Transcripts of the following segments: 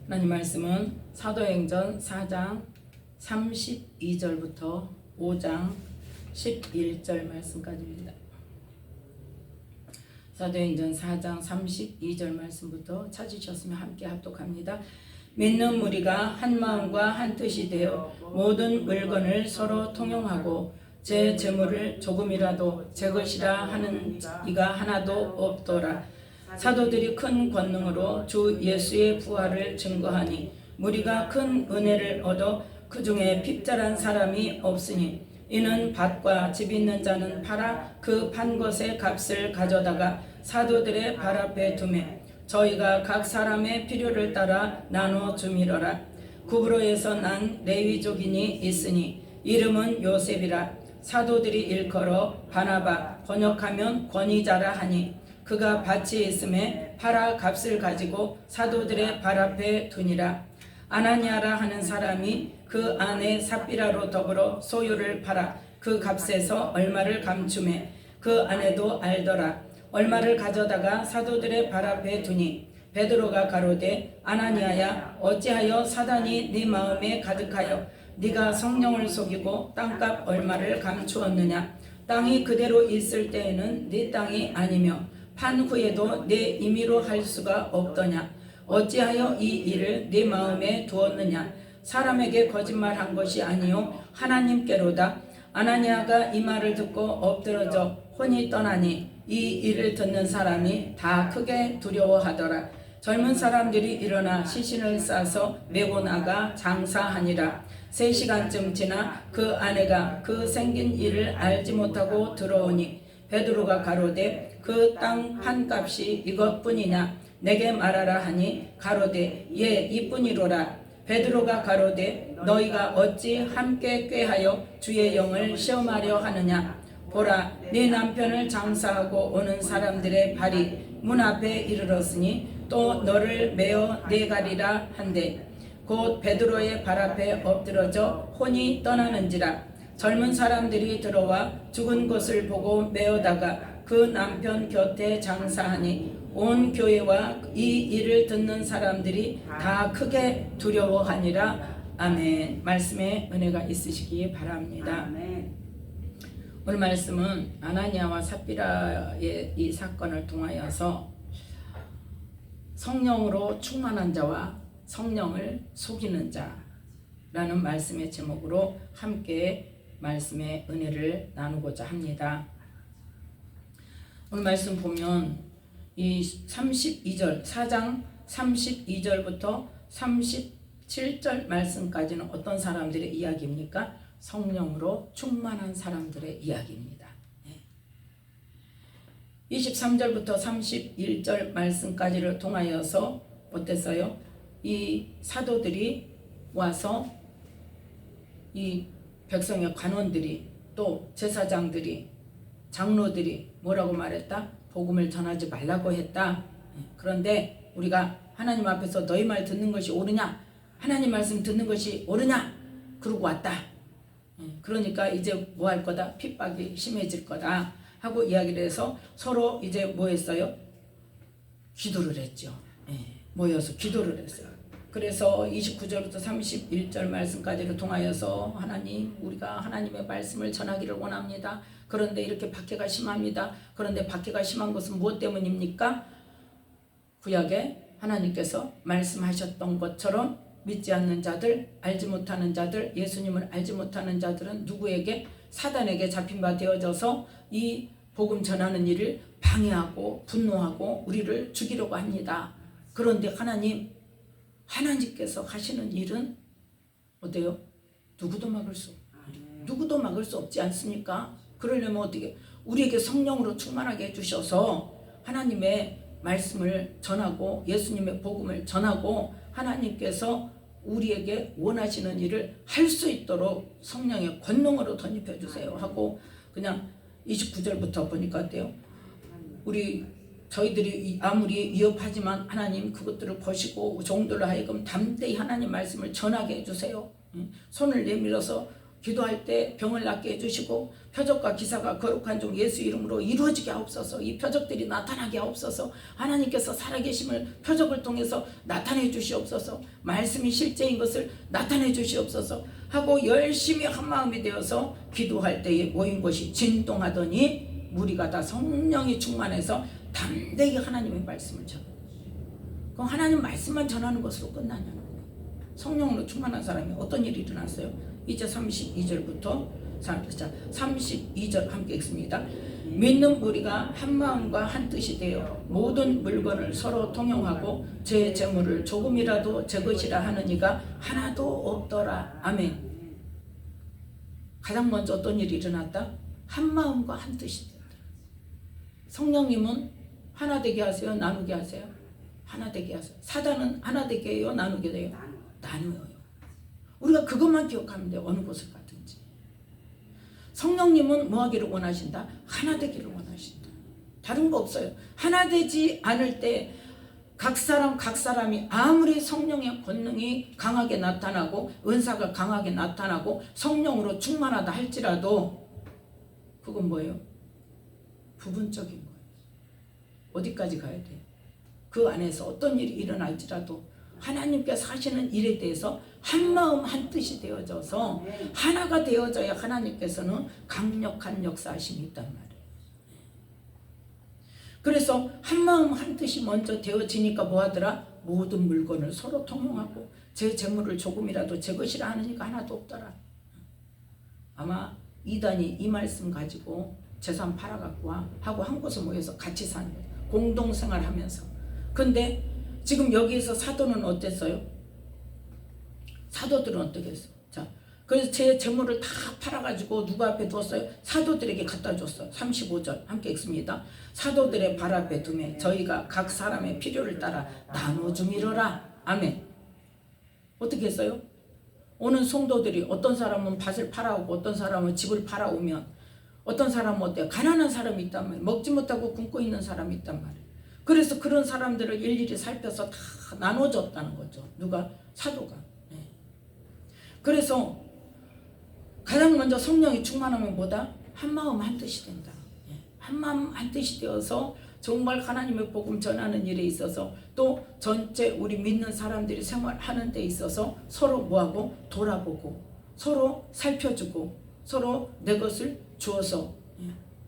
하나님 말씀은 사도행전 4장 32절부터 5장 11절 말씀까지입니다. 사도행전 4장 32절 말씀부터 찾으셨으면 함께 합독합니다. 믿는 무리가 한 마음과 한 뜻이 되어 모든 물건을 서로 통용하고 제 재물을 조금이라도 제 것이라 하는 이가 하나도 없더라. 사도들이 큰 권능으로 주 예수의 부활을 증거하니 무리가 큰 은혜를 얻어 그 중에 핍절한 사람이 없으니 이는 밭과 집 있는 자는 팔아 그 판 것의 값을 가져다가 사도들의 발 앞에 두매 저희가 각 사람의 필요를 따라 나눠 주미러라. 구브로에서 난 레위족인이 있으니 이름은 요셉이라. 사도들이 일컬어 바나바 번역하면 권위자라 하니 그가 밭이 있음에 팔아 값을 가지고 사도들의 발 앞에 두니라. 아나니아라 하는 사람이 그 안에 삽비라로 더불어 소유를 팔아 그 값에서 얼마를 감추매 그 아내도 알더라. 얼마를 가져다가 사도들의 발 앞에 두니 베드로가 가로되 아나니아야 어찌하여 사단이 네 마음에 가득하여 네가 성령을 속이고 땅값 얼마를 감추었느냐. 땅이 그대로 있을 때에는 네 땅이 아니며 판 후에도 내 임의로 할 수가 없더냐. 어찌하여 이 일을 네 마음에 두었느냐. 사람에게 거짓말한 것이 아니요 하나님께로다. 아나니아가 이 말을 듣고 엎드러져 혼이 떠나니 이 일을 듣는 사람이 다 크게 두려워하더라. 젊은 사람들이 일어나 시신을 싸서 메고 나가 장사하니라. 3시간쯤 지나 그 아내가 그 생긴 일을 알지 못하고 들어오니 베드로가 가로되 그 땅 판값이 이것뿐이냐 내게 말하라 하니 가로되 예 이뿐이로라. 베드로가 가로되 너희가 어찌 함께 꾀하여 주의 영을 시험하려 하느냐. 보라 네 남편을 장사하고 오는 사람들의 발이 문 앞에 이르렀으니 또 너를 메어 내가리라 한대 곧 베드로의 발 앞에 엎드러져 혼이 떠나는지라. 젊은 사람들이 들어와 죽은 것을 보고 메어다가 그 남편 곁에 장사하니 온 교회와 이 일을 듣는 사람들이 다 크게 두려워하니라. 아멘. 말씀에 은혜가 있으시기 바랍니다. 아멘. 오늘 말씀은 아나니아와 삽비라의 이 사건을 통하여서 성령으로 충만한 자와 성령을 속이는 자라는 말씀의 제목으로 함께 말씀의 은혜를 나누고자 합니다. 오늘 말씀 보면 이 32절 4장 32절부터 37절 말씀까지는 어떤 사람들의 이야기입니까? 성령으로 충만한 사람들의 이야기입니다. 23절부터 31절 말씀까지를 통하여서 어땠어요? 이 사도들이 와서 이 백성의 관원들이 또 제사장들이 장로들이 뭐라고 말했다? 복음을 전하지 말라고 했다. 그런데 우리가 하나님 앞에서 너희 말 듣는 것이 옳으냐? 하나님 말씀 듣는 것이 옳으냐? 그러고 왔다. 그러니까 이제 뭐 할 거다? 핍박이 심해질 거다 하고 이야기를 해서 서로 이제 뭐 했어요? 기도를 했죠. 모여서 기도를 했어요. 그래서 29절부터 31절 말씀까지를 통하여서 하나님 우리가 하나님의 말씀을 전하기를 원합니다. 그런데 이렇게 박해가 심합니다. 그런데 박해가 심한 것은 무엇 때문입니까? 구약에 하나님께서 말씀하셨던 것처럼 믿지 않는 자들, 알지 못하는 자들, 예수님을 알지 못하는 자들은 누구에게? 사단에게 잡힌 바 되어져서 이 복음 전하는 일을 방해하고 분노하고 우리를 죽이려고 합니다. 그런데 하나님께서 하시는 일은 어때요? 누구도 막을 수 없지 않습니까? 그러려면 어떻게? 우리에게 성령으로 충만하게 해주셔서 하나님의 말씀을 전하고 예수님의 복음을 전하고 하나님께서 우리에게 원하시는 일을 할 수 있도록 성령의 권능으로 덧입혀 주세요 하고 그냥 29절부터 보니까 어때요? 저희들이 아무리 위협하지만 하나님 그것들을 보시고 종들로 하여금 담대히 하나님 말씀을 전하게 해주세요. 손을 내밀어서 기도할 때 병을 낫게 해주시고 표적과 기사가 거룩한 종 예수 이름으로 이루어지게 하옵소서. 이 표적들이 나타나게 하옵소서. 하나님께서 살아계심을 표적을 통해서 나타내 주시옵소서. 말씀이 실제인 것을 나타내 주시옵소서 하고 열심히 한마음이 되어서 기도할 때에 모인 것이 진동하더니 무리가 다 성령이 충만해서 담대히 하나님의 말씀을 전하는 거예요. 그럼 하나님 말씀만 전하는 것으로 끝나냐는 거예요. 성령으로 충만한 사람이 어떤 일이 일어났어요? 이제 32절부터 32절 함께 읽습니다. 믿는 무리가 한 마음과 한 뜻이 되어 모든 물건을 서로 통용하고 제 재물을 조금이라도 제 것이라 하는 이가 하나도 없더라. 아멘. 가장 먼저 어떤 일이 일어났다? 한 마음과 한 뜻이 된다. 성령님은 하나 되게 하세요? 나누게 하세요? 하나 되게 하세요. 사단은 하나 되게 해요? 나누게 돼요? 나누어요. 우리가 그것만 기억하면 돼요. 어느 곳을 가든지. 성령님은 뭐 하기를 원하신다? 하나 되기를 원하신다. 다른 거 없어요. 하나 되지 않을 때 각 사람이 아무리 성령의 권능이 강하게 나타나고 은사가 강하게 나타나고 성령으로 충만하다 할지라도 그건 뭐예요? 부분적인 거예요. 어디까지 가야 돼요? 그 안에서 어떤 일이 일어날지라도 하나님께서 하시는 일에 대해서 한 마음 한 뜻이 되어져서 하나가 되어져야 하나님께서는 강력한 역사하심이 있단 말이에요. 그래서 한 마음 한 뜻이 먼저 되어지니까 뭐 하더라? 모든 물건을 서로 통용하고 제 재물을 조금이라도 제 것이라 하느니가 하나도 없더라. 아마 이단이 이 말씀 가지고 재산 팔아갖고 와 하고 한 곳에 모여서 같이 사는 거예요. 공동생활하면서. 근데 지금 여기에서 사도는 어땠어요? 사도들은 어떻게 했어요? 자, 그래서 제 재물을 다 팔아가지고 누구 앞에 두었어요? 사도들에게 갖다 줬어요. 35절 함께 읽습니다. 사도들의 발 앞에 두매 저희가 각 사람의 필요를 따라 나눠주미러라. 아멘. 어떻게 했어요? 오는 성도들이 어떤 사람은 밭을 팔아오고 어떤 사람은 집을 팔아오면 어떤 사람은 어때요? 가난한 사람이 있단 말이에요. 먹지 못하고 굶고 있는 사람이 있단 말이에요. 그래서 그런 사람들을 일일이 살펴서 다 나눠줬다는 거죠. 누가? 사도가. 네. 그래서 가장 먼저 성령이 충만하면 뭐다? 한 마음 한 뜻이 된다. 네. 한 마음 한 뜻이 되어서 정말 하나님의 복음 전하는 일에 있어서 또 전체 우리 믿는 사람들이 생활하는 데 있어서 서로 뭐하고? 돌아보고 서로 살펴주고 서로 내 것을 주어서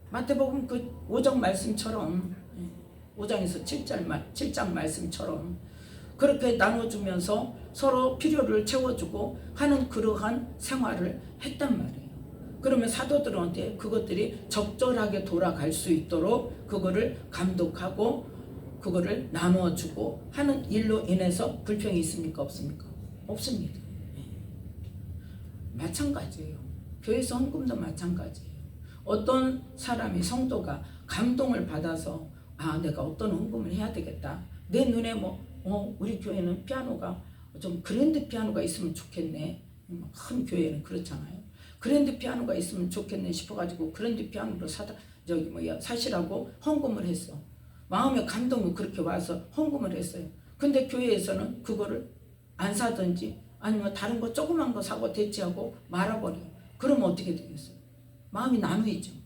마태복음 그 5장 말씀처럼 5장에서 7장 말씀처럼 그렇게 나눠주면서 서로 필요를 채워주고 하는 그러한 생활을 했단 말이에요. 그러면 사도들한테 그것들이 적절하게 돌아갈 수 있도록 그거를 감독하고 그거를 나누어주고 하는 일로 인해서 불평이 있습니까? 없습니까? 없습니다. 마찬가지예요. 교회에서 헌금도 마찬가지예요. 어떤 사람이 성도가 감동을 받아서 내가 어떤 헌금을 해야 되겠다. 내 눈에 우리 교회는 피아노가 좀 그랜드 피아노가 있으면 좋겠네. 큰 교회는 그렇잖아요. 그랜드 피아노가 있으면 좋겠네 싶어가지고 그랜드 피아노를 사시라고 헌금을 했어. 마음의 감동이 그렇게 와서 헌금을 했어요. 근데 교회에서는 그거를 안 사든지 아니면 다른 거 조그만 거 사고 대체하고 말아버려요. 그러면 어떻게 되겠어요? 마음이 나누이죠.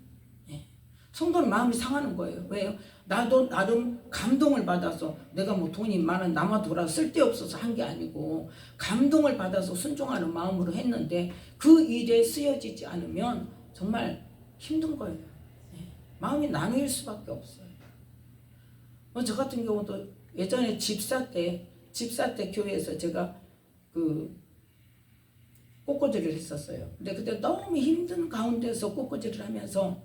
성도는 마음이 상하는 거예요. 왜요? 나도 나름 감동을 받아서 내가 돈이 많은 남아돌아 쓸데없어서 한 게 아니고 감동을 받아서 순종하는 마음으로 했는데 그 일에 쓰여지지 않으면 정말 힘든 거예요. 마음이 나누일 수밖에 없어요. 저 같은 경우도 예전에 집사 때 교회에서 제가 꽃꽂이를 했었어요. 근데 그때 너무 힘든 가운데서 꽃꽂이를 하면서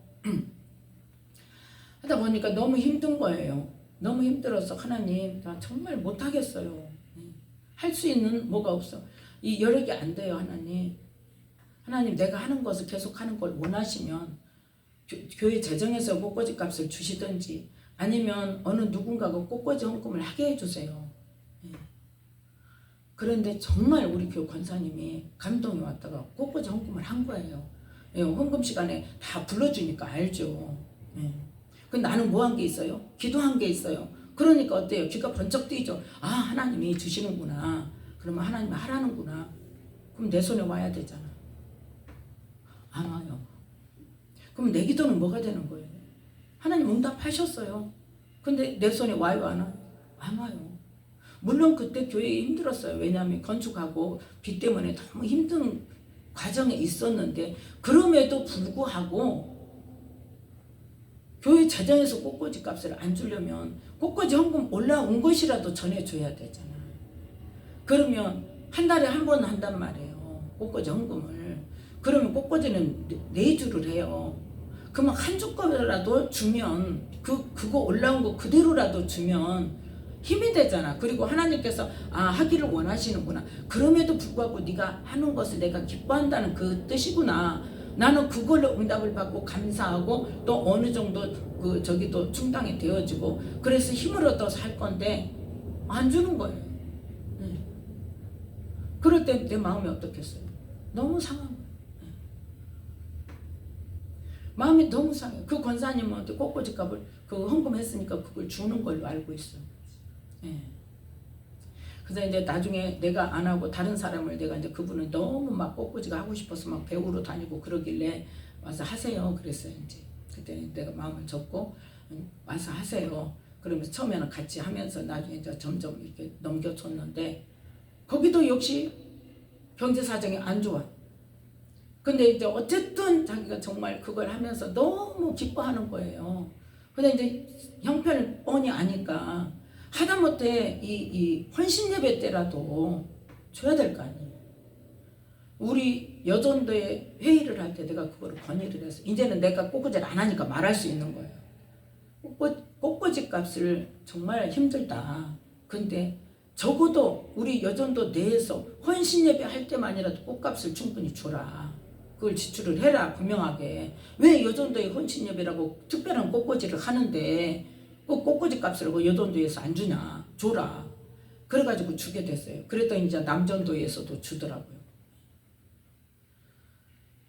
하다 보니까 너무 힘든 거예요. 너무 힘들어서 하나님 나 정말 못하겠어요. 할 수 있는 뭐가 없어. 이 여력이 안 돼요. 하나님 내가 하는 것을 계속 하는 걸 원하시면 교회 재정에서 꽃꽂이 값을 주시든지 아니면 어느 누군가가 꽃꽂이 헌금을 하게 해주세요. 그런데 정말 우리 교회 권사님이 감동이 왔다가 꽃꽂이 헌금을 한 거예요. 헌금 시간에 다 불러주니까 알죠. 근데 나는 뭐 한 게 있어요? 기도한 게 있어요. 그러니까 어때요? 귀가 번쩍 뜨이죠. 하나님이 주시는구나. 그러면 하나님이 하라는구나. 그럼 내 손에 와야 되잖아. 안 와요. 그럼 내 기도는 뭐가 되는 거예요? 하나님 응답하셨어요. 근데 내 손에 와요, 안 와요? 안 와요. 물론 그때 교회에 힘들었어요. 왜냐하면 건축하고 비 때문에 너무 힘든 과정에 있었는데, 그럼에도 불구하고 교회 재정에서 꽃꽂이 값을 안 주려면 꽃꽂이 헌금 올라온 것이라도 전해줘야 되잖아. 그러면 한 달에 한 번 한단 말이에요, 꽃꽂이 헌금을. 그러면 꽃꽂이는 4주를 해요. 그러면 한 주거라도 주면 그거 올라온 거 그대로라도 주면 힘이 되잖아. 그리고 하나님께서 하기를 원하시는구나. 그럼에도 불구하고 네가 하는 것을 내가 기뻐한다는 그 뜻이구나. 나는 그걸로 응답을 받고 감사하고 또 어느 정도 또 충당이 되어지고, 그래서 힘을 얻어서 할 건데 안 주는 거예요. 그럴 때 내 마음이 어떻겠어요? 너무 상한 거예요. 마음이 너무 상해요. 그 권사님한테 꽃꽂이 값을 헌금했으니까 그걸 주는 걸로 알고 있어요. 그래서 이제 나중에 내가 안 하고 다른 사람을, 내가 이제 그분은 너무 막 꽃꽂이가 하고 싶어서 막 배우러 다니고 그러길래 와서 하세요 그랬어요. 이제 그때 내가 마음을 접고 와서 하세요. 그러면서 처음에는 같이 하면서 나중에 이제 점점 이렇게 넘겨줬는데, 거기도 역시 경제 사정이 안 좋아. 근데 이제 어쨌든 자기가 정말 그걸 하면서 너무 기뻐하는 거예요. 근데 이제 형편을 뻔히 아니까 하다못해 이 헌신 예배 때라도 줘야 될 거 아니에요. 우리 여전도에 회의를 할 때 내가 그거를 건의를 해서, 이제는 내가 꽃꽂이를 안 하니까 말할 수 있는 거예요. 꽃꽂이 값을 정말 힘들다. 근데 적어도 우리 여전도 내에서 헌신 예배 할 때만이라도 꽃값을 충분히 줘라. 그걸 지출을 해라, 분명하게. 왜 여전도에 헌신 예배라고 특별한 꽃꽂이를 하는데 그 꽃꽂이 값을 여전도에서 안 주냐? 줘라. 그래가지고 주게 됐어요. 그랬더니 이제 남전도에서도 주더라고요.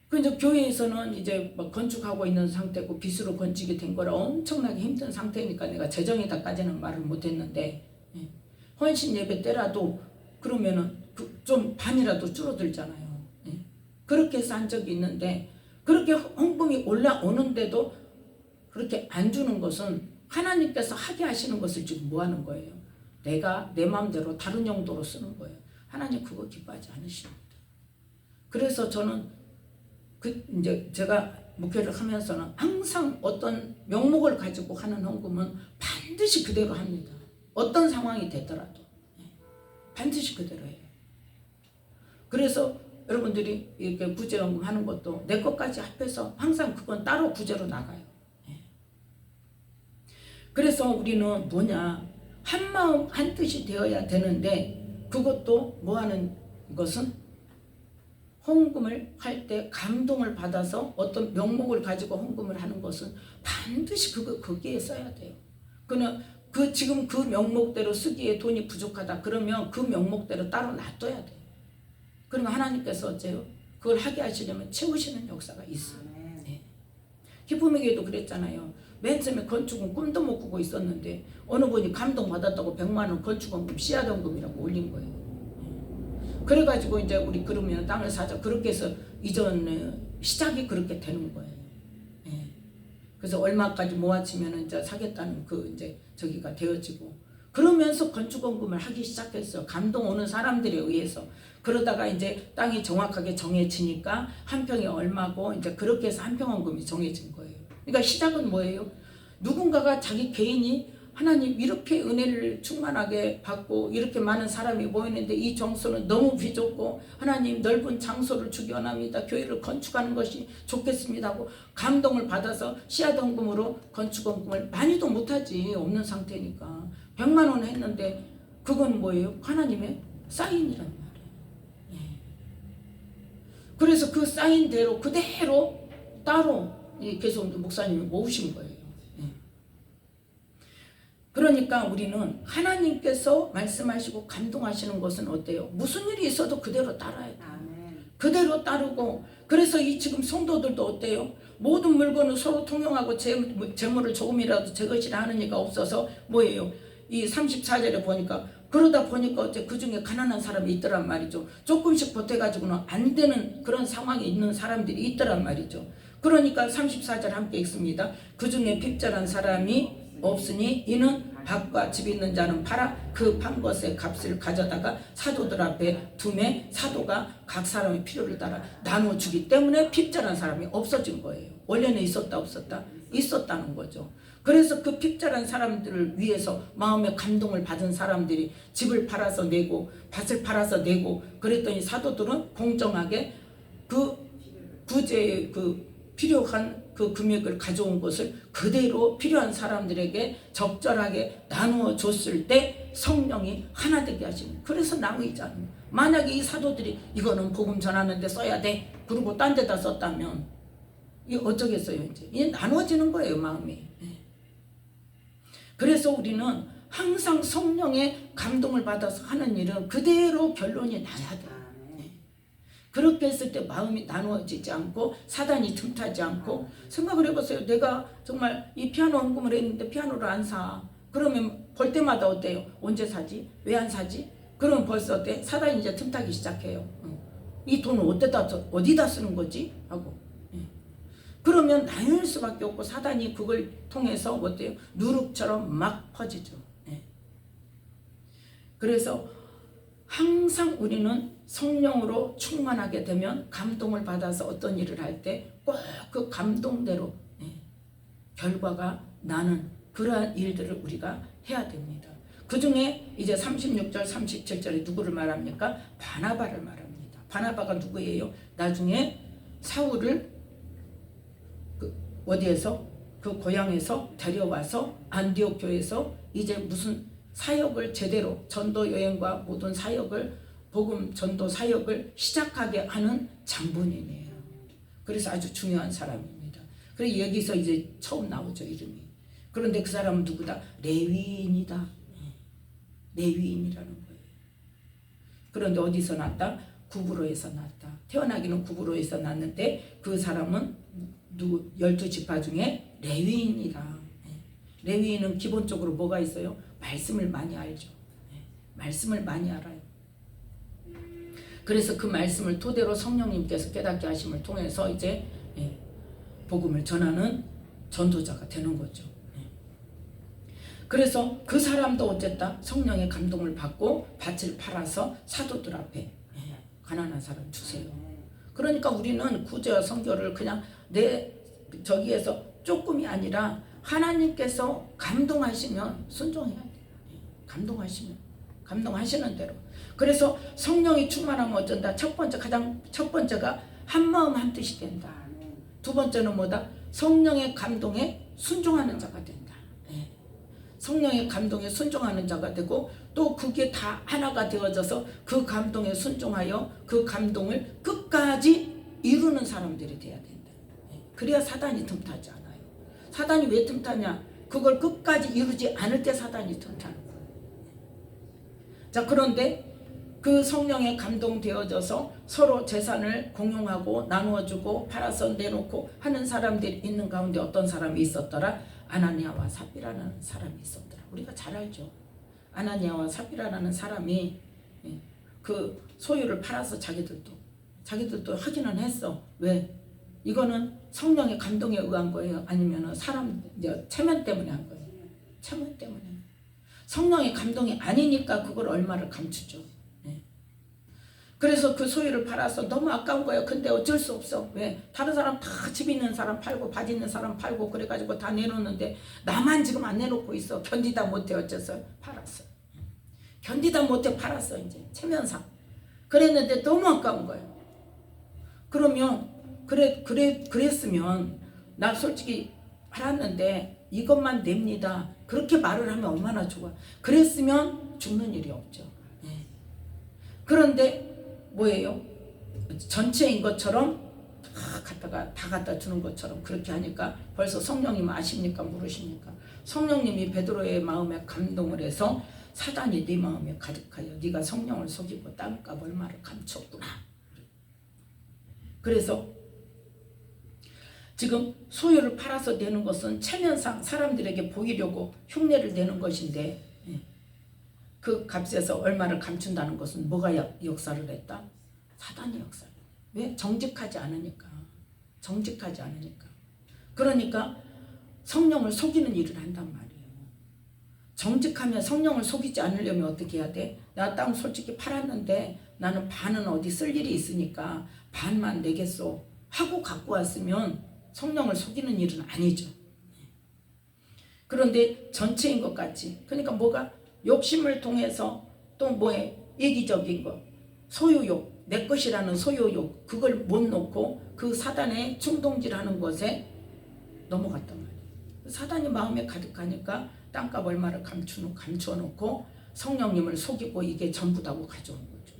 그 이제 교회에서는 이제 막 건축하고 있는 상태고 빚으로 건축이 된 거라 엄청나게 힘든 상태니까 내가 재정이다까지는 말을 못했는데, 헌신 예배 때라도 그러면은 좀 반이라도 줄어들잖아요. 그렇게 해서 한 적이 있는데, 그렇게 헌금이 올라오는데도 그렇게 안 주는 것은 하나님께서 하게 하시는 것을 지금 뭐 하는 거예요? 내가 내 마음대로 다른 용도로 쓰는 거예요. 하나님 그거 기뻐하지 않으십니다. 그래서 저는 이제 제가 목회를 하면서는 항상 어떤 명목을 가지고 하는 헌금은 반드시 그대로 합니다. 어떤 상황이 되더라도 반드시 그대로 해요. 그래서 여러분들이 이렇게 구제헌금 하는 것도 내 것까지 합해서 항상 그건 따로 구제로 나가요. 그래서 우리는 뭐냐, 한 마음 한 뜻이 되어야 되는데, 그것도 뭐 하는 것은 헌금을 할 때 감동을 받아서 어떤 명목을 가지고 헌금을 하는 것은 반드시 거기에 써야 돼요. 그러나 지금 그 명목대로 쓰기에 돈이 부족하다 그러면 그 명목대로 따로 놔둬야 돼요. 그러면 하나님께서 어째요? 그걸 하게 하시려면 채우시는 역사가 있어요. 기쁨의 교회도 그랬잖아요. 맨 처음에 건축은 꿈도 못 꾸고 있었는데 어느 분이 감동받았다고 100만 원 건축원금 씨앗원금이라고 올린 거예요. 그래가지고 이제 우리 그러면 땅을 사자, 그렇게 해서 이전 시작이 그렇게 되는 거예요. 그래서 얼마까지 모아치면 이제 사겠다는 이제 저기가 되어지고, 그러면서 건축원금을 하기 시작했어요. 감동 오는 사람들에 의해서. 그러다가 이제 땅이 정확하게 정해지니까 한 평이 얼마고 이제 그렇게 해서 한 평원금이 정해진 거예요. 그러니까 시작은 뭐예요? 누군가가 자기 개인이 하나님 이렇게 은혜를 충만하게 받고 이렇게 많은 사람이 모이는데 이 장소는 너무 비좁고 하나님 넓은 장소를 주기 원합니다. 교회를 건축하는 것이 좋겠습니다 하고 감동을 받아서 씨앗원금으로 건축원금을 많이도 못하지, 없는 상태니까 100만 원 했는데 그건 뭐예요? 하나님의 사인이란 말이에요. 그래서 그 사인대로 그대로 따로 계속 목사님이 모으신 거예요. 그러니까 우리는 하나님께서 말씀하시고 감동하시는 것은 어때요? 무슨 일이 있어도 그대로 따라야 돼요. 그대로 따르고, 그래서 이 지금 성도들도 어때요? 모든 물건을 서로 통용하고 재물을 조금이라도 제 것이라 하는 이가 없어서 뭐예요? 이 34절에 보니까 그러다 보니까 어째 그 중에 가난한 사람이 있더란 말이죠. 조금씩 보태가지고는 안 되는 그런 상황에 있는 사람들이 있더란 말이죠. 그러니까 34절 함께 읽습니다. 그 중에 핍절한 사람이 없으니 이는 밭과 집 있는 자는 팔아 그 판 것의 값을 가져다가 사도들 앞에 두매 사도가 각 사람의 필요를 따라 나눠주기 때문에 핍절한 사람이 없어진 거예요. 원래는 있었다 없었다? 있었다는 거죠. 그래서 그 핍절한 사람들을 위해서 마음의 감동을 받은 사람들이 집을 팔아서 내고 밭을 팔아서 내고 그랬더니 사도들은 공정하게 그 구제의 그 필요한 그 금액을 가져온 것을 그대로 필요한 사람들에게 적절하게 나누어 줬을 때 성령이 하나 되게 하시는. 그래서 나누이잖아요. 만약에 이 사도들이 이거는 복음 전하는데 써야 돼 그리고 딴 데다 썼다면 이 어쩌겠어요. 이제 나누어지는 거예요, 마음이. 그래서 우리는 항상 성령의 감동을 받아서 하는 일은 그대로 결론이 나야 돼요. 그렇게 했을 때 마음이 나누어지지 않고 사단이 틈타지 않고. 생각을 해보세요. 내가 정말 이 피아노 헌금을 했는데 피아노를 안 사. 그러면 볼 때마다 어때요? 언제 사지? 왜 안 사지? 그러면 벌써 어때? 사단이 이제 틈타기 시작해요. 이 돈을 어디다 쓰는 거지? 하고. 그러면 나눌 수밖에 없고 사단이 그걸 통해서 어때요? 누룩처럼 막 퍼지죠. 그래서 항상 우리는 성령으로 충만하게 되면 감동을 받아서 어떤 일을 할 때 꼭 그 감동대로 결과가 나는 그러한 일들을 우리가 해야 됩니다. 그 중에 이제 36절 37절에 누구를 말합니까? 바나바를 말합니다. 바나바가 누구예요? 나중에 사울을 어디에서? 그 고향에서 데려와서 안디옥 교회에서 이제 무슨 사역을 제대로 전도 여행과 모든 사역을 복음 전도 사역을 시작하게 하는 장본인이에요. 그래서 아주 중요한 사람입니다. 그래서 여기서 이제 처음 나오죠, 이름이. 그런데 그 사람은 누구다? 레위인이다. 레위인이라는 거예요. 그런데 어디서 났다? 구브로에서 났다. 태어나기는 구브로에서 났는데 그 사람은 12지파 중에 레위인이다. 레위인은 기본적으로 뭐가 있어요? 말씀을 많이 알죠. 말씀을 많이 알아요. 그래서 그 말씀을 토대로 성령님께서 깨닫게 하심을 통해서 이제 복음을 전하는 전도자가 되는 거죠. 그래서 그 사람도 어쨌다? 성령의 감동을 받고 밭을 팔아서 사도들 앞에 가난한 사람 주세요. 그러니까 우리는 구제와 선교를 그냥 내 저기에서 조금이 아니라 하나님께서 감동하시면 순종해야 돼요. 감동하시는 대로. 그래서 성령이 충만하면 어쩐다? 첫 번째가 한마음 한뜻이 된다. 두 번째는 뭐다? 성령의 감동에 순종하는 자가 된다. 성령의 감동에 순종하는 자가 되고 또 그게 다 하나가 되어져서 그 감동에 순종하여 그 감동을 끝까지 이루는 사람들이 돼야 된다. 그래야 사단이 틈타지 않아요. 사단이 왜 틈타냐? 그걸 끝까지 이루지 않을 때 사단이 틈타는 거예요. 자, 그런데 그 성령에 감동되어져서 서로 재산을 공용하고 나누어주고 팔아서 내놓고 하는 사람들이 있는 가운데 어떤 사람이 있었더라? 아나니아와 삽비라는 사람이 있었더라. 우리가 잘 알죠. 아나니아와 삽비라는 사람이 그 소유를 팔아서 자기들도 하기는 했어. 왜? 이거는 성령의 감동에 의한 거예요? 아니면 사람 체면 때문에 한 거예요? 체면 때문에. 성령의 감동이 아니니까 그걸 얼마를 감추죠. 그래서 그 소유를 팔아서 너무 아까운 거예요. 근데 어쩔 수 없어. 왜? 다른 사람 다 집 있는 사람 팔고 밭 있는 사람 팔고 그래가지고 다 내놓는데 나만 지금 안 내놓고 있어. 견디다 못해 어째서 팔았어. 견디다 못해 팔았어. 이제 체면상. 그랬는데 너무 아까운 거예요. 그러면 그랬으면 나 솔직히 팔았는데 이것만 냅니다. 그렇게 말을 하면 얼마나 좋아. 그랬으면 죽는 일이 없죠. 그런데 뭐예요? 전체인 것처럼 다 갖다 주는 것처럼 그렇게 하니까 벌써 성령님 아십니까? 모르십니까? 성령님이 베드로의 마음에 감동을 해서 사단이 네 마음에 가득하여 네가 성령을 속이고 땅값 얼마를 감췄구나. 그래서 지금 소유를 팔아서 내는 것은 체면상 사람들에게 보이려고 흉내를 내는 것인데 그 값에서 얼마를 감춘다는 것은 뭐가 역사를 했다? 사단이 역사를. 왜? 정직하지 않으니까. 정직하지 않으니까. 그러니까 성령을 속이는 일을 한단 말이에요. 정직하면 성령을 속이지 않으려면 어떻게 해야 돼? 나 땅 솔직히 팔았는데 나는 반은 어디 쓸 일이 있으니까 반만 내겠소 하고 갖고 왔으면 성령을 속이는 일은 아니죠. 그런데 전체인 것 같지. 그러니까 뭐가 욕심을 통해서 또 뭐에 이기적인 거, 소유욕, 내 것이라는 소유욕, 그걸 못 놓고 그 사단의 충동질하는 것에 넘어갔단 말이에요. 사단이 마음에 가득하니까 땅값 얼마를 감추어놓고 성령님을 속이고 이게 전부다고 가져온 거죠.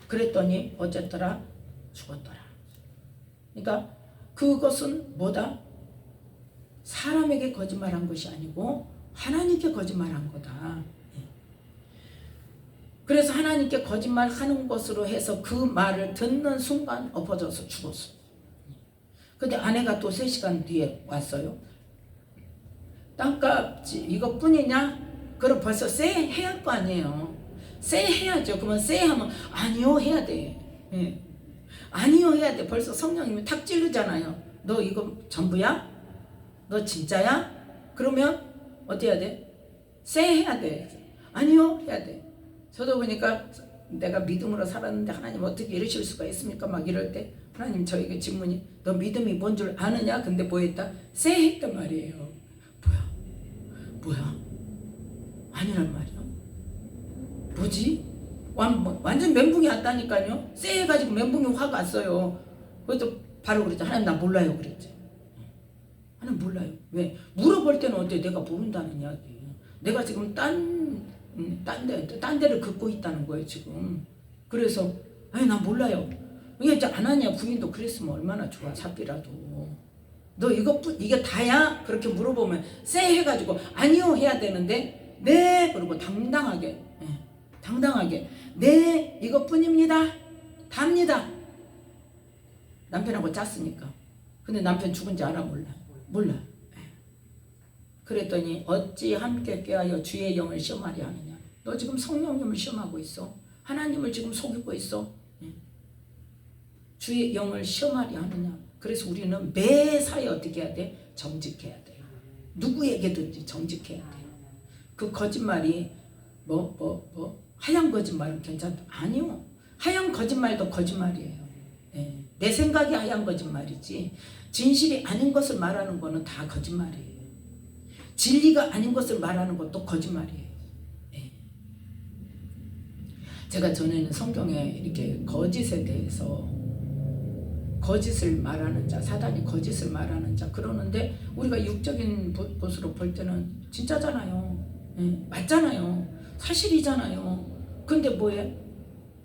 그랬더니 어쨌더라? 죽었더라. 그러니까 그것은 뭐다? 사람에게 거짓말한 것이 아니고 하나님께 거짓말한 거다. 그래서 하나님께 거짓말하는 것으로 해서 그 말을 듣는 순간 엎어져서 죽었어. 근데 아내가 또 3시간 뒤에 왔어요. 땅값 이것뿐이냐? 그럼 벌써 해야 할 거 아니에요. 해야죠. 그러면 하면 아니요 해야 돼. 예. 아니요 해야 돼. 벌써 성령님이 탁 찌르잖아요. 너 이거 전부야? 너 진짜야? 그러면 어떻게 해야 돼? 해야 돼. 아니요 해야 돼. 저도 보니까 내가 믿음으로 살았는데 하나님 어떻게 이러실 수가 있습니까? 막 이럴 때 하나님 저에게 질문이 너 믿음이 뭔 줄 아느냐? 근데 뭐 했다? 했단 말이에요. 뭐야? 아니란 말이야. 뭐지? 완전 멘붕이 왔다니까요. 해가지고 멘붕이 확 왔어요. 그래서 바로 그랬죠. 하나님 나 몰라요 그랬지. 하나님 몰라요. 왜? 물어볼 때는 어때? 내가 모른다는 이야기예요. 내가 지금 딴 데를 긋고 있다는 거예요 지금. 그래서 아니 나 몰라요. 이게 이제 안 하냐. 부인도 그랬으면 얼마나 좋아. 삽비라도 너 이게 다야? 그렇게 물어보면 해가지고 아니요 해야 되는데 네 그리고 당당하게 네 이것뿐입니다. 답니다. 남편하고 짰으니까. 근데 남편 죽은지 알아? 몰라. 그랬더니 어찌 함께 꾀하여 주의 영을 시험하려 하느냐. 너 지금 성령님을 시험하고 있어. 하나님을 지금 속이고 있어. 주의 영을 시험하려 하느냐. 그래서 우리는 매사에 어떻게 해야 돼? 정직해야 돼요. 누구에게든지 정직해야 돼요. 그 거짓말이 하얀 거짓말은 괜찮다. 아니요. 하얀 거짓말도 거짓말이에요. 내 생각이 하얀 거짓말이지 진실이 아닌 것을 말하는 거는 다 거짓말이에요. 진리가 아닌 것을 말하는 것도 거짓말이에요. 제가 전에는 성경에 이렇게 거짓에 대해서 거짓을 말하는 자, 사단이 거짓을 말하는 자 그러는데 우리가 육적인 것으로 볼 때는 진짜잖아요. 맞잖아요. 사실이잖아요. 근데 뭐해?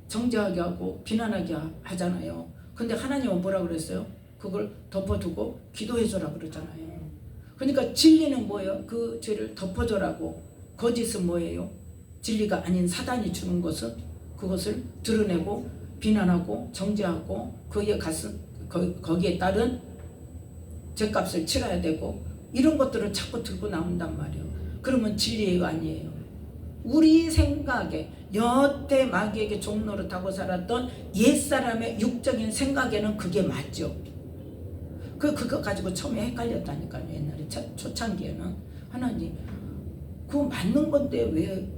정죄하게 하고 비난하게 하잖아요. 근데 하나님은 뭐라 그랬어요? 그걸 덮어두고 기도해줘라 그러잖아요. 그러니까 진리는 뭐예요? 그 죄를 덮어줘라고. 거짓은 뭐예요? 진리가 아닌 사단이 주는 것은 그것을 드러내고 비난하고 정죄하고 거기에 따른 죄값을 치러야 되고 이런 것들을 자꾸 들고 나온단 말이에요. 그러면 진리가 아니에요. 우리 생각에 여태 마귀에게 종노릇하고 살았던 옛사람의 육적인 생각에는 그게 맞죠. 그거 가지고 처음에 헷갈렸다니까요. 옛날에 초창기에는 하나님 그거 맞는 건데 왜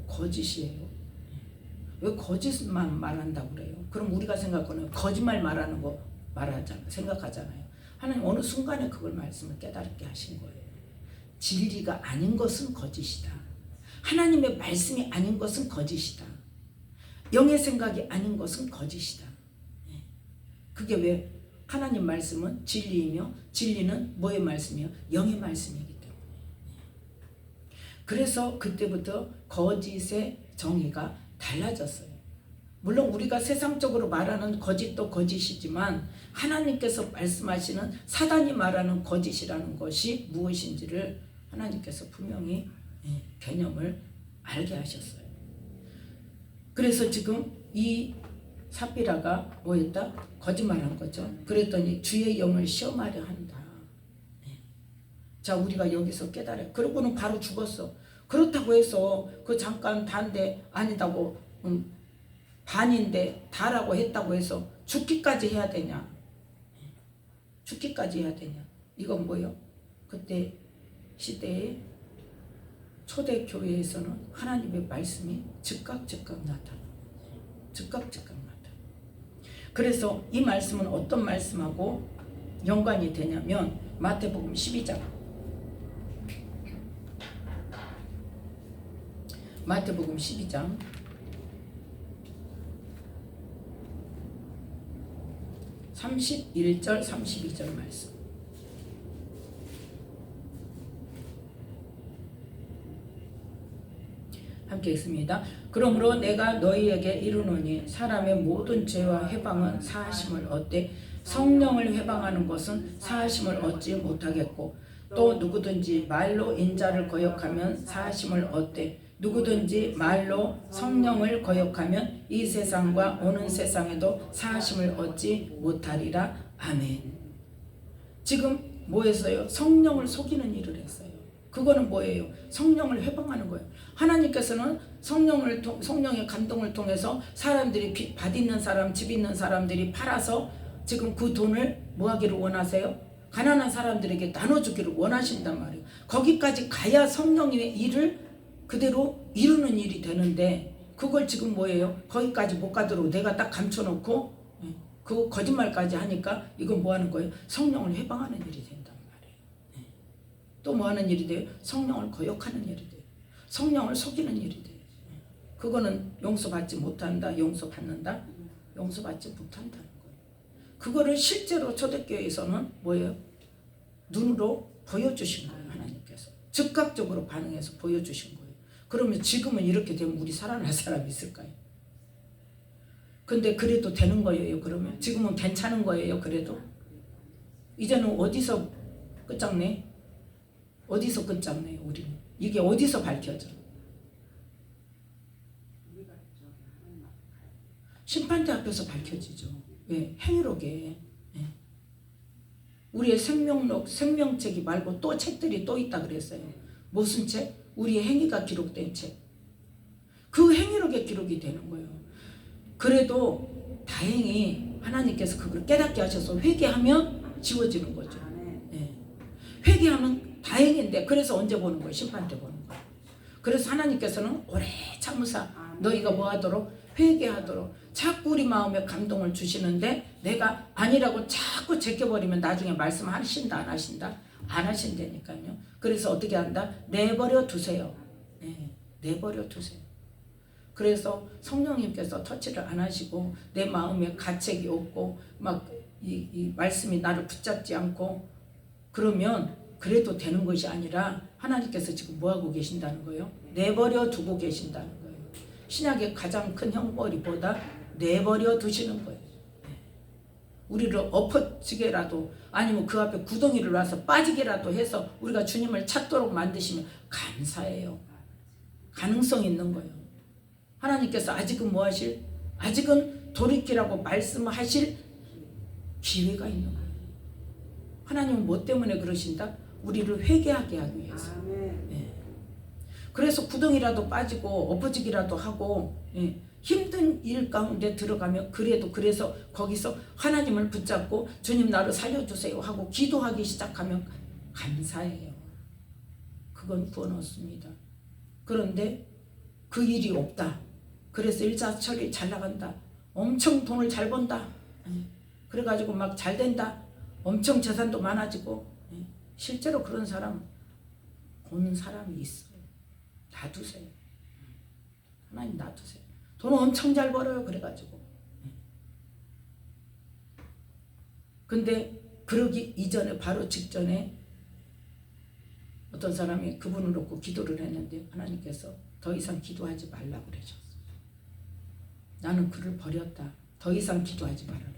거짓이에요? 왜 거짓만 말한다고 그래요? 그럼 우리가 생각하는 거짓말 말하는 거 생각하잖아요. 하나님 어느 순간에 그걸 말씀을 깨닫게 하신 거예요. 진리가 아닌 것은 거짓이다. 하나님의 말씀이 아닌 것은 거짓이다. 영의 생각이 아닌 것은 거짓이다. 그게 왜? 하나님 말씀은 진리이며 진리는 뭐의 말씀이요? 영의 말씀이기 때문에. 그래서 그때부터 거짓의 정의가 달라졌어요. 물론 우리가 세상적으로 말하는 거짓도 거짓이지만 하나님께서 말씀하시는 사단이 말하는 거짓이라는 것이 무엇인지를 하나님께서 분명히 개념을 알게 하셨어요. 그래서 지금 이 삽비라가 뭐였다? 거짓말한 거죠. 그랬더니 주의 영을 시험하려 한다. 자, 우리가 여기서 깨달아요. 그러고는 바로 죽었어. 그렇다고 해서 그 잠깐 다인데 아니다고 반인데 다라고 했다고 해서 죽기까지 해야 되냐? 죽기까지 해야 되냐? 이건 뭐요? 그때 시대에 초대교회에서는 하나님의 말씀이 즉각 나타나. 즉각 나타나. 그래서 이 말씀은 어떤 말씀하고 연관이 되냐면 마태복음 12장. 마태복음 12장 31절 32절 말씀. 함께 읽습니다. 그러므로 내가 너희에게 이르노니 사람의 모든 죄와 회방은 사하심을 얻되 성령을 회방하는 것은 사하심을 얻지 못하겠고 또 누구든지 말로 인자를 거역하면 사하심을 얻되 누구든지 말로 성령을 거역하면 이 세상과 오는 세상에도 사하심을 얻지 못하리라. 아멘. 지금 뭐 했어요? 성령을 속이는 일을 했어요. 그거는 뭐예요? 성령을 회방하는 거예요. 하나님께서는 성령의 감동을 통해서 사람들이 밭 있는 사람, 집 있는 사람들이 팔아서 지금 그 돈을 뭐 하기를 원하세요? 가난한 사람들에게 나눠주기를 원하신단 말이에요. 거기까지 가야 성령의 일을 그대로 이루는 일이 되는데 그걸 지금 뭐예요? 거기까지 못 가도록 내가 딱 감춰놓고 그 거짓말까지 하니까 이건 뭐 하는 거예요? 성령을 해방하는 일이 된단 말이에요. 또 뭐 하는 일이 돼요? 성령을 거역하는 일이 돼요. 성령을 속이는 일이 돼요. 그거는 용서받지 못한다, 용서받는다, 용서받지 못한다는 거예요. 그거를 실제로 초대교회에서는 뭐예요? 눈으로 보여주신 거예요. 하나님께서 즉각적으로 반응해서 보여주신 거예요. 그러면 지금은 이렇게 되면 우리 살아날 사람이 있을까요? 근데 그래도 되는 거예요. 그러면 지금은 괜찮은 거예요. 그래도 이제는 어디서 끝장내? 어디서 끝장내요? 우리는 이게 어디서 밝혀져? 심판대 앞에서 밝혀지죠. 왜? 행위록에 우리의 생명록, 생명책이 말고 또 책들이 또 있다 그랬어요. 무슨 책? 우리의 행위가 기록된 책. 그 행위록에 기록이 되는 거예요. 그래도 다행히 하나님께서 그걸 깨닫게 하셔서 회개하면 지워지는 거죠. 회개하면 다행인데 그래서 언제 보는 거예요? 심판 때 보는 거예요. 그래서 하나님께서는 오래 참으사 너희가 뭐 하도록? 회개하도록 자꾸 우리 마음에 감동을 주시는데 내가 아니라고 자꾸 제껴버리면 나중에 말씀하신다 안 하신다? 안 하신다니까요. 그래서 어떻게 한다? 내버려 두세요. 내버려 두세요. 그래서 성령님께서 터치를 안 하시고 내 마음에 가책이 없고 막 이 말씀이 나를 붙잡지 않고 그러면 그래도 되는 것이 아니라 하나님께서 지금 뭐 하고 계신다는 거예요? 내버려 두고 계신다는 거예요. 신약의 가장 큰 형벌이보다 내버려 두시는 거예요. 우리를 엎어지게라도 아니면 그 앞에 구덩이를 놔서 빠지게라도 해서 우리가 주님을 찾도록 만드시면 감사해요. 가능성 있는 거예요. 하나님께서 아직은 뭐 하실? 아직은 돌이키라고 말씀하실 기회가 있는 거예요. 하나님은 뭐 때문에 그러신다? 우리를 회개하게 하기 위해서. 그래서 구덩이라도 빠지고 엎어지기라도 하고 힘든 일 가운데 들어가면 그래서 거기서 하나님을 붙잡고 주님 나를 살려주세요 하고 기도하기 시작하면 감사해요. 그건 구원 얻습니다. 그런데 그 일이 없다. 그래서 일자처리 잘 나간다. 엄청 돈을 잘 번다. 그래가지고 막 잘 된다. 엄청 재산도 많아지고 실제로 그런 사람 보는 사람이 있어요. 놔두세요. 하나님 놔두세요. 돈 엄청 잘 벌어요. 그래가지고 근데 그러기 이전에 바로 직전에 어떤 사람이 그분을 놓고 기도를 했는데 하나님께서 더 이상 기도하지 말라고 그러셨어요. 나는 그를 버렸다. 더 이상 기도하지 말아라.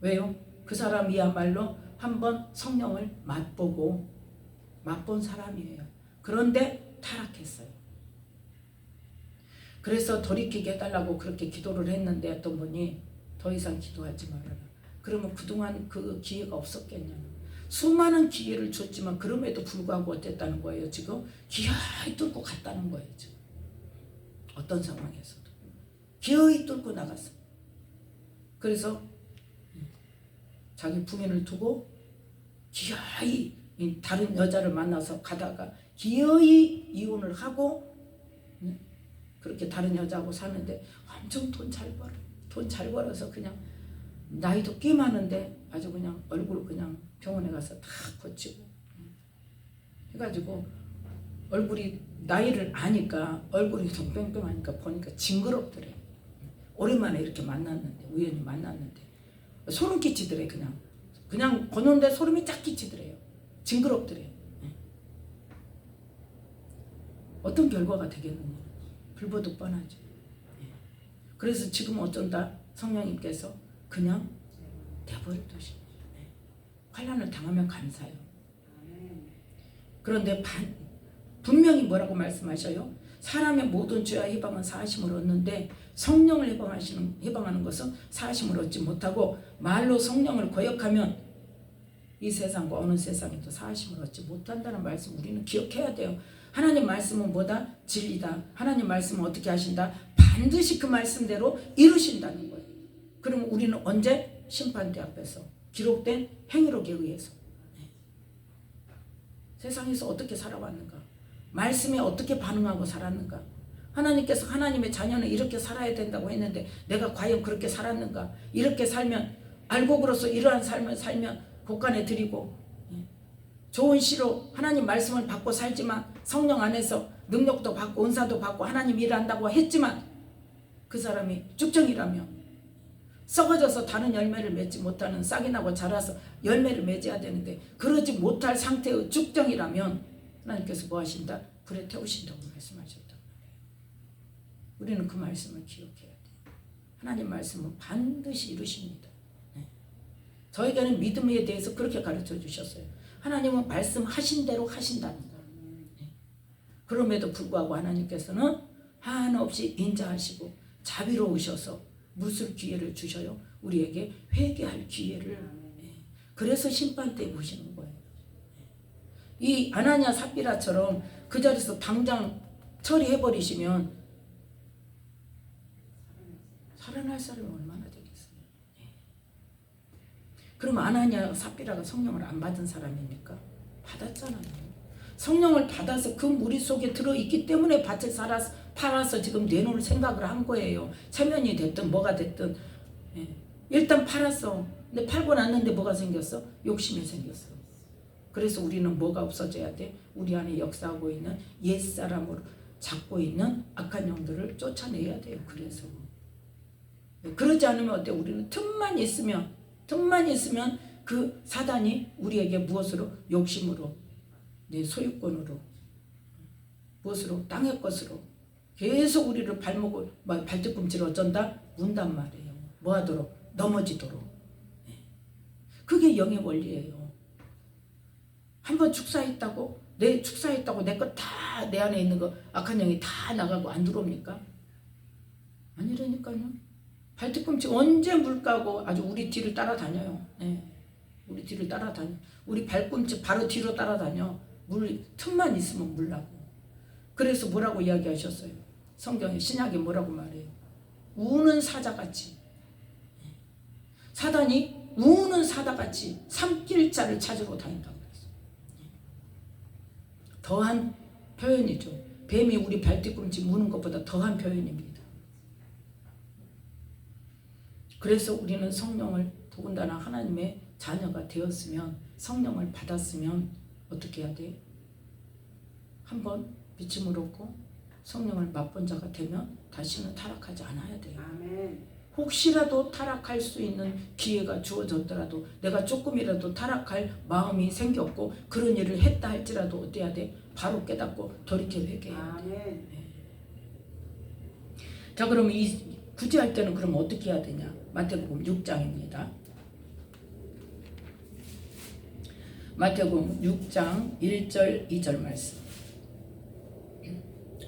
왜요? 그 사람이야말로 한번 성령을 맛본 사람이에요. 그런데 타락했어요. 그래서 돌이키게 해달라고 그렇게 기도를 했는데 어떤 분이 더 이상 기도하지 말아라. 그러면 그동안 그 기회가 없었겠냐는. 수많은 기회를 줬지만 그럼에도 불구하고 어땠다는 거예요. 지금 기어이 뚫고 갔다는 거예요. 지금 어떤 상황에서도 기어이 뚫고 나갔어. 그래서 자기 부인을 두고 기어이 다른 여자를 만나서 가다가 기어이 이혼을 하고 그렇게 다른 여자하고 사는데 엄청 돈 잘 벌어. 돈 잘 벌어서 그냥 나이도 꽤 많은데 아주 그냥 얼굴 그냥 병원에 가서 다 고치고 해가지고 얼굴이 나이를 아니까 얼굴이 좀 뺑뺑하니까 보니까 징그럽더래. 오랜만에 이렇게 만났는데 우연히 만났는데 소름 끼치더래. 그냥 보는데 소름이 쫙 끼치더래요. 징그럽더래. 어떤 결과가 되겠느냐. 불보듯 뻔하죠. 그래서 지금 어쩐다 성령님께서 그냥 내버려두시. 환난을 당하면 감사해요. 그런데 분명히 뭐라고 말씀하셔요? 사람의 모든 죄와 해방은 사하심을 얻는데 성령을 해방하는 것은 사하심을 얻지 못하고 말로 성령을 거역하면 이 세상과 어느 세상에도 사하심을 얻지 못한다는 말씀 우리는 기억해야 돼요. 하나님 말씀은 뭐다? 진리다. 하나님 말씀은 어떻게 하신다? 반드시 그 말씀대로 이루신다는 거예요. 그럼 우리는 언제? 심판대 앞에서 기록된 행위록에 의해서 세상에서 어떻게 살아왔는가? 말씀에 어떻게 반응하고 살았는가? 하나님께서 하나님의 자녀는 이렇게 살아야 된다고 했는데 내가 과연 그렇게 살았는가? 이렇게 살면 알고 그로서 이러한 삶을 살면 곳간에 드리고 좋은 시로 하나님 말씀을 받고 살지만 성령 안에서 능력도 받고 은사도 받고 하나님 일한다고 했지만 그 사람이 쭉정이라면 썩어져서 다른 열매를 맺지 못하는 싹이 나고 자라서 열매를 맺어야 되는데 그러지 못할 상태의 쭉정이라면 하나님께서 뭐 하신다? 불에 태우신다고 말씀하셨단 말이에요. 우리는 그 말씀을 기억해야 돼요. 하나님 말씀은 반드시 이루십니다. 저에게는 믿음에 대해서 그렇게 가르쳐 주셨어요. 하나님은 말씀하신 대로 하신다는 거예요. 그럼에도 불구하고 하나님께서는 한없이 인자하시고 자비로우셔서 무슨 기회를 주셔요? 우리에게 회개할 기회를. 그래서 심판대에 보시는 거예요. 이 아나니아 삽비라처럼 그 자리에서 당장 처리해버리시면 살아날 사람이 얼마나 되겠어요. 그럼 아나니아 삽비라가 성령을 안 받은 사람입니까? 받았잖아요. 성령을 받아서 그 무리 속에 들어있기 때문에 밭을 팔아서 지금 내놓을 생각을 한 거예요. 체면이 됐든 뭐가 됐든. 일단 팔았어. 근데 팔고 났는데 뭐가 생겼어? 욕심이 생겼어. 그래서 우리는 뭐가 없어져야 돼? 우리 안에 역사하고 있는 옛사람으로 잡고 있는 악한 영들을 쫓아내야 돼요. 그래서 그러지 않으면 어때? 우리는 틈만 있으면 그 사단이 우리에게 무엇으로? 욕심으로, 내 소유권으로, 무엇으로? 땅의 것으로 계속 우리를 발뒤꿈치를 어쩐다? 문단 말이에요. 뭐하도록? 넘어지도록. 그게 영의 원리예요. 한번 축사했다고 내 것 다 내 안에 있는 거 악한 영이 다 나가고 안 들어옵니까? 아니라니까요. 발뒤꿈치 언제 물 까고 아주 우리 뒤를 따라다녀요. 우리 뒤를 따라다녀. 우리 발꿈치 바로 뒤로 따라다녀. 물 틈만 있으면 물라고. 그래서 뭐라고 이야기하셨어요? 성경에 신약에 뭐라고 말해요? 우는 사자같이. 사단이 우는 사자같이 삼킬 자를 찾으러 다닌다고 그랬어요. 더한 표현이죠. 뱀이 우리 발뒤꿈치 무는 것보다 더한 표현입니다. 그래서 우리는 성령을 더군다나 하나님의 자녀가 되었으면 성령을 받았으면 어떻게 해야 돼? 한번 믿음을 얻고 성령을 맛본 자가 되면 다시는 타락하지 않아야 돼요. 아멘. 혹시라도 타락할 수 있는 기회가 주어졌더라도 내가 조금이라도 타락할 마음이 생겼고 그런 일을 했다 할지라도 어때야 돼? 바로 깨닫고 돌이켜 회개해야 돼. 자, 그럼 이 구제할 때는 그럼 어떻게 해야 되냐? 마태복음 6장입니다. 마태복음 6장 1절 2절 말씀.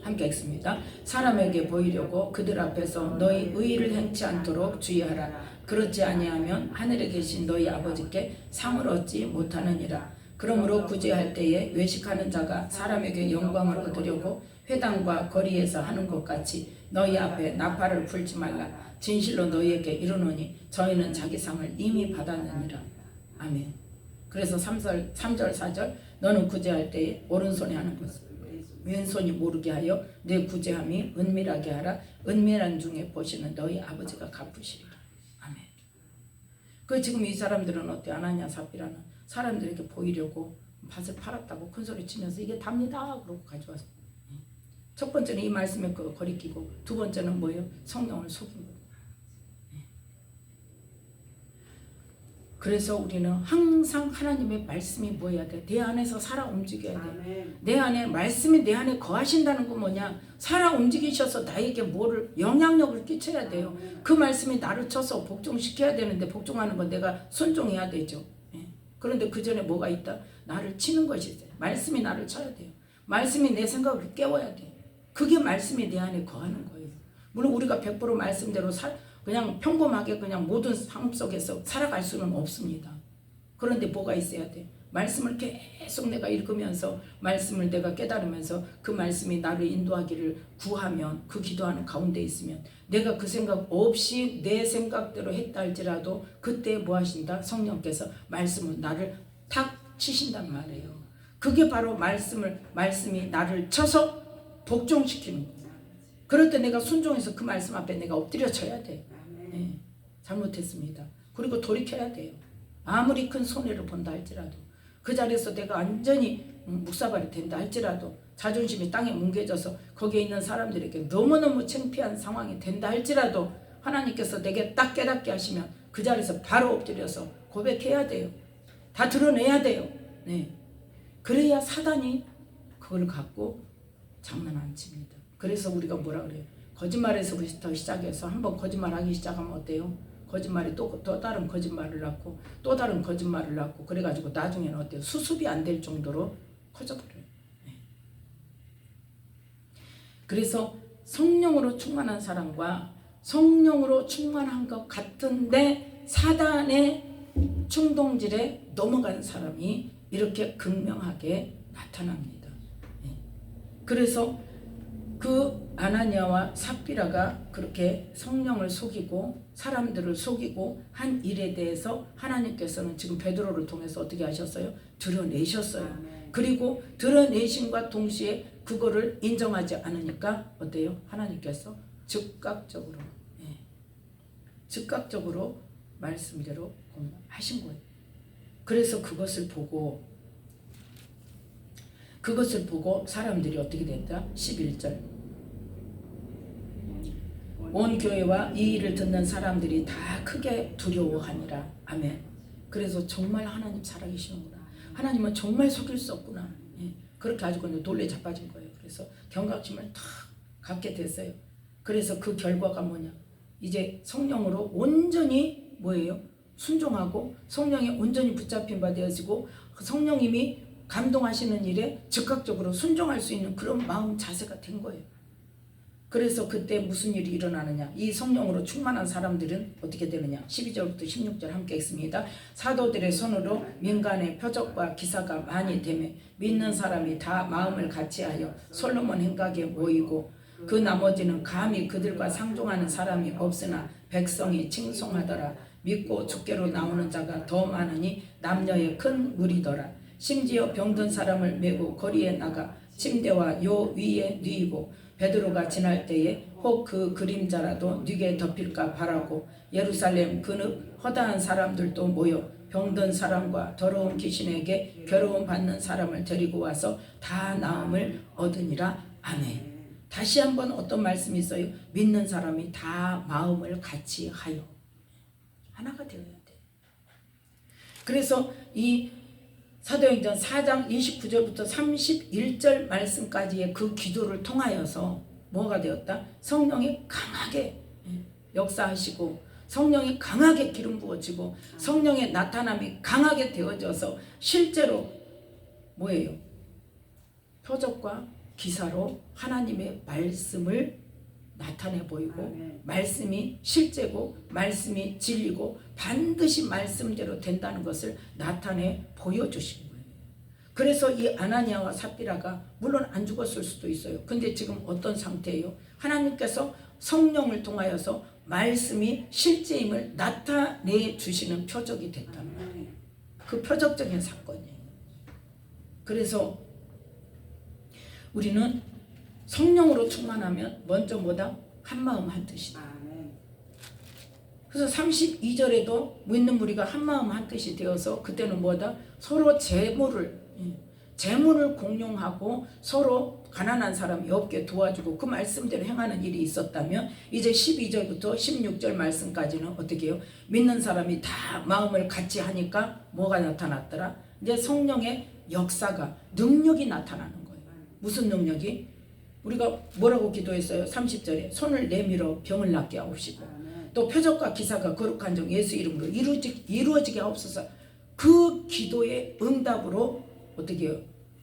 함께 읽습니다. 사람에게 보이려고 그들 앞에서 너희 의의를 행치 않도록 주의하라. 그렇지 아니하면 하늘에 계신 너희 아버지께 상을 얻지 못하느니라. 그러므로 구제할 때에 외식하는 자가 사람에게 영광을 얻으려고 회당과 거리에서 하는 것 같이 너희 앞에 나팔을 불지 말라. 진실로 너희에게 이르노니 저희는 자기 상을 이미 받았느니라. 아멘. 그래서 3절 4절 너는 구제할 때에 오른손에 하는 것을 왼손이 모르게 하여 내 구제함이 은밀하게 하라. 은밀한 중에 보시는 너희 아버지가 갚으시리라. 아멘. 그 지금 이 사람들은 어때? 아나니아 삽비라는 사람들에게 보이려고 밭을 팔았다고 큰소리 치면서 이게 답니다 그러고 가져왔어. 첫 번째는 이 말씀에 거리끼고, 두 번째는 뭐예요? 성령을 속인 거예요. 그래서 우리는 항상 하나님의 말씀이 뭐여야 돼? 내 안에서 살아 움직여야 돼. 내 안에 말씀이 내 안에 거하신다는 건 뭐냐? 살아 움직이셔서 나에게 뭐를 영향력을 끼쳐야 돼요. 그 말씀이 나를 쳐서 복종시켜야 되는데 복종하는 건 내가 순종해야 되죠. 그런데 그 전에 뭐가 있다? 나를 치는 것이 있어요. 말씀이 나를 쳐야 돼요. 말씀이 내 생각을 깨워야 돼요. 그게 말씀이 내 안에 거하는 거예요. 물론 우리가 100% 말씀대로 그냥 평범하게 그냥 모든 삶 속에서 살아갈 수는 없습니다. 그런데 뭐가 있어야 돼? 말씀을 계속 내가 읽으면서 말씀을 내가 깨달으면서 그 말씀이 나를 인도하기를 구하면, 그 기도하는 가운데 있으면 내가 그 생각 없이 내 생각대로 했다 할지라도 그때 뭐 하신다? 성령께서 말씀을 나를 탁 치신단 말이에요. 그게 바로 말씀이 나를 쳐서 복종시키는 거예요. 그럴 때 내가 순종해서 그 말씀 앞에 내가 엎드려져야 돼. 네, 잘못했습니다. 그리고 돌이켜야 돼요. 아무리 큰 손해를 본다 할지라도, 그 자리에서 내가 완전히 묵사발이 된다 할지라도, 자존심이 땅에 뭉개져서 거기에 있는 사람들에게 너무너무 창피한 상황이 된다 할지라도 하나님께서 내게 딱 깨닫게 하시면 그 자리에서 바로 엎드려서 고백해야 돼요. 다 드러내야 돼요. 네. 그래야 사단이 그걸 갖고 장난 안 칩니다. 그래서 우리가 뭐라 그래요? 거짓말에서부터 시작해서 한번 거짓말하기 시작하면 어때요? 거짓말이 또 다른 거짓말을 낳고 또 다른 거짓말을 낳고 그래가지고 나중에는 어때요? 수습이 안 될 정도로 커져버려요. 네. 그래서 성령으로 충만한 사람과 성령으로 충만한 것 같은데 사단의 충동질에 넘어간 사람이 이렇게 극명하게 나타납니다. 네. 그래서 그 아나니아와 삽비라가 그렇게 성령을 속이고 사람들을 속이고 한 일에 대해서 하나님께서는 지금 베드로를 통해서 어떻게 하셨어요? 드러내셨어요. 그리고 드러내심과 동시에 그거를 인정하지 않으니까 어때요? 하나님께서 즉각적으로 말씀대로 하신 거예요. 그래서 그것을 보고 사람들이 어떻게 된다? 11절 온 교회와 이 일을 듣는 사람들이 다 크게 두려워하니라. 아멘. 그래서 정말 하나님 살아계시는구나. 하나님은 정말 속일 수 없구나. 그렇게 가지고 놀래 자빠진 거예요. 그래서 경각심을 탁 갖게 됐어요. 그래서 그 결과가 뭐냐? 이제 성령으로 온전히 뭐예요? 순종하고 성령에 온전히 붙잡힌 바 되어지고 성령님이 감동하시는 일에 즉각적으로 순종할 수 있는 그런 마음 자세가 된 거예요. 그래서 그때 무슨 일이 일어나느냐? 이 성령으로 충만한 사람들은 어떻게 되느냐? 12절부터 16절 함께 읽습니다. 사도들의 손으로 민간의 표적과 기사가 많이 되매 믿는 사람이 다 마음을 같이하여 솔로몬 행각에 모이고 그 나머지는 감히 그들과 상종하는 사람이 없으나 백성이 칭송하더라. 믿고 주께로 나오는 자가 더 많으니 남녀의 큰 무리더라. 심지어 병든 사람을 메고 거리에 나가 침대와 요 위에 뉘고 베드로가 지날 때에 혹 그 그림자라도 뉘게 덮일까 바라고 예루살렘 그늪 허다한 사람들도 모여 병든 사람과 더러운 귀신에게 괴로움 받는 사람을 데리고 와서 다 나음을 얻으니라. 아멘. 다시 한번 어떤 말씀이 있어요? 믿는 사람이 다 마음을 같이 하여 하나가 되어야 돼. 그래서 이 사도행전 4장 29절부터 31절 말씀까지의 그 기도를 통하여서 뭐가 되었다? 성령이 강하게 역사하시고 성령이 강하게 기름 부어지고 성령의 나타남이 강하게 되어져서 실제로 뭐예요? 표적과 기사로 하나님의 말씀을 나타내 보이고 아멘. 말씀이 실제고 말씀이 진리고 반드시 말씀대로 된다는 것을 나타내 보여주신 거예요. 그래서 이 아나니아와 삽비라가 물론 안 죽었을 수도 있어요. 근데 지금 어떤 상태예요? 하나님께서 성령을 통하여서 말씀이 실제임을 나타내 주시는 표적이 됐다는 거예요. 그 표적적인 사건이에요. 그래서 우리는 성령으로 충만하면 먼저 뭐다? 한마음 한뜻이다. 그래서 32절에도 믿는 무리가 한마음 한뜻이 되어서 그때는 뭐다? 서로 재물을 공용하고 서로 가난한 사람이 없게 도와주고 그 말씀대로 행하는 일이 있었다면 이제 12절부터 16절 말씀까지는 어떻게 해요? 믿는 사람이 다 마음을 같이 하니까 뭐가 나타났더라? 이제 성령의 역사가 능력이 나타나는 거예요. 무슨 능력이? 우리가 뭐라고 기도했어요? 30절에 손을 내밀어 병을 낫게 하옵시고 또 표적과 기사가 거룩한 종 예수 이름으로 이루어지게 하옵소서. 그 기도의 응답으로 어떻게 해요?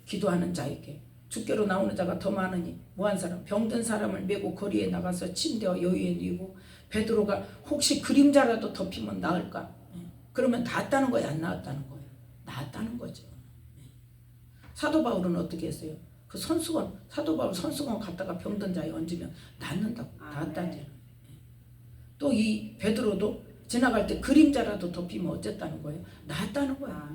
기도하는 자에게 주께로 나오는 자가 더 많으니 뭐한 사람? 병든 사람을 메고 거리에 나가서 침대와 여위에 뉘고 베드로가 혹시 그림자라도 덮이면 나을까? 그러면 낫다는 거야, 안 나았다는 거야? 나았다는 거죠. 사도 바울은 어떻게 했어요? 그 손수건, 사도 바울 손수건 갖다가 병든 자에 얹으면 낫는다고. 낫다잖아요. 또 이 베드로도 지나갈 때 그림자라도 덮이면 어쨌다는 거예요? 낫다는 거야.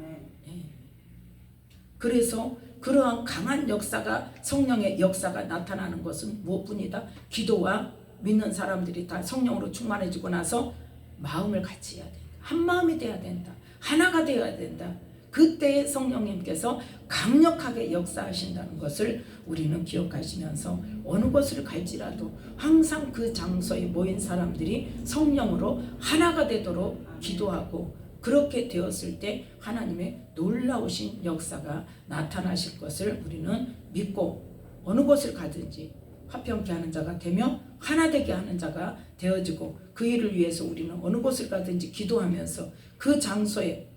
그래서 그러한 강한 역사가, 성령의 역사가 나타나는 것은 무엇뿐이다? 기도와 믿는 사람들이 다 성령으로 충만해지고 나서 마음을 같이 해야 된다. 한 마음이 돼야 된다. 하나가 되어야 된다. 그때 성령님께서 강력하게 역사하신다는 것을 우리는 기억하시면서 어느 곳을 갈지라도 항상 그 장소에 모인 사람들이 성령으로 하나가 되도록 기도하고 그렇게 되었을 때 하나님의 놀라우신 역사가 나타나실 것을 우리는 믿고 어느 곳을 가든지 화평케 하는 자가 되며 하나 되게 하는 자가 되어지고 그 일을 위해서 우리는 어느 곳을 가든지 기도하면서 그 장소에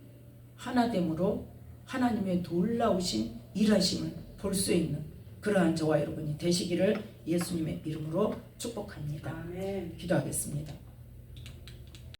하나됨으로 하나님의 놀라우신 일하심을 볼 수 있는 그러한 저와 여러분이 되시기를 예수님의 이름으로 축복합니다. 아멘. 기도하겠습니다.